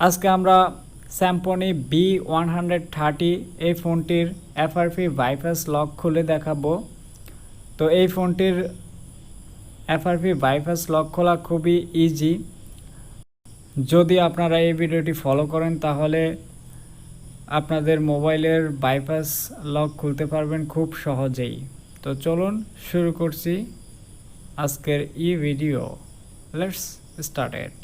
আজকে আমরা Symphony v130 এই ফোনটির FRP বাইপাস লক খুলে দেখাবো। তো এই ফোনটির FRP বাইপাস লক খোলা খুবই ইজি। যদি আপনারা এই ভিডিওটি ফলো করেন তাহলে আপনাদের মোবাইলের বাইপাস লক খুলতে পারবেন খুব সহজেই। তো চলুন শুরু করছি আজকের এই video. Let's start it.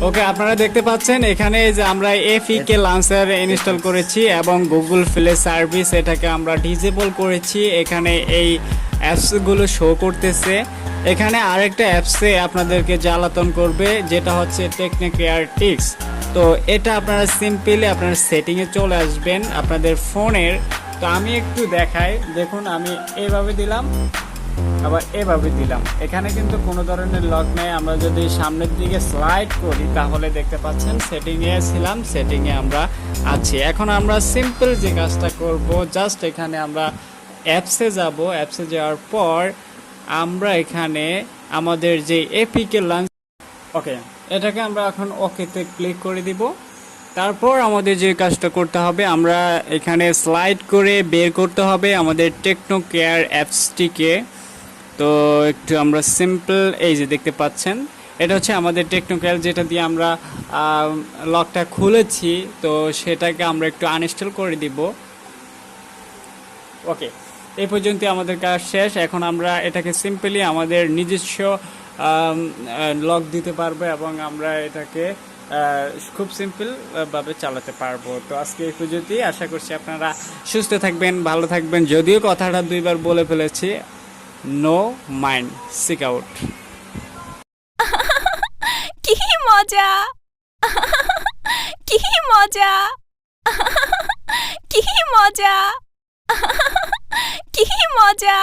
Okay, আপনারা দেখতে পাচ্ছেন এখানে যে আমরা এফইকে লঞ্চার ইনস্টল করেছি এবং গুগল প্লে সার্ভিস এটাকে আমরা ডিসেবল করেছি। এখানে এই অ্যাপসগুলো শো করতেছে। এখানে আরেকটা অ্যাপসে আপনাদেরকে জ্বালাতন করবে, যেটা হচ্ছে টেকনিক্যার টিক্স। তো এটা আপনারা সিম্পলি আপনার সেটিংয়ে চলে আসবেন আপনাদের ফোনের। তো আমি একটু দেখাই, দেখুন আমি এভাবে দিলাম আবার এভাবে দিলাম, এখানে কিন্তু কোনো ধরনের লক নেই। আমরা যদি সামনের দিকে স্লাইড করি তাহলে দেখতে পাচ্ছেন সেটিংয়ে ছিলাম, সেটিংয়ে আমরা আছি। এখন আমরা সিম্পল যে কাজটা করব, জাস্ট এখানে আমরা অ্যাপসে যাব। অ্যাপসে যাওয়ার পর আমরা এখানে আমাদের যে এপিকে লঞ্চ, ওকে, এটাকে আমরা এখন ওকেতে ক্লিক করে দিব। তারপর আমাদের যে কাজটা করতে হবে, আমরা এখানে স্লাইড করে বের করতে হবে আমাদের টেকনো কেয়ার অ্যাপসটিকে। তো একটু আমরা সিম্পল, এই যে দেখতে পাচ্ছেন এটা হচ্ছে আমাদের টেকনো কেয়ার, যেটা দিয়ে আমরা লকটা খুলেছি। তো সেটাকে আমরা একটু আনইনস্টল করে দিব। ওকে, এই পর্যন্ত আমাদের কাজ শেষ। এখন আমরা এটাকে সিম্পলি আমাদের নিজস্ব লক দিতে পারবো এবং আমরা এটাকে খুব সিম্পল ভাবে চালাতে পারবো। তো আজকে এই পর্যন্তই। আশা করছি আপনারা সুস্থ থাকবেন, ভালো থাকবেন। যদিও কথাটা দুইবার বলে ফেলেছি, নো মাইন্ড, সিক আউট। কি মজা, কি মজা, কি মজা, কি মজা।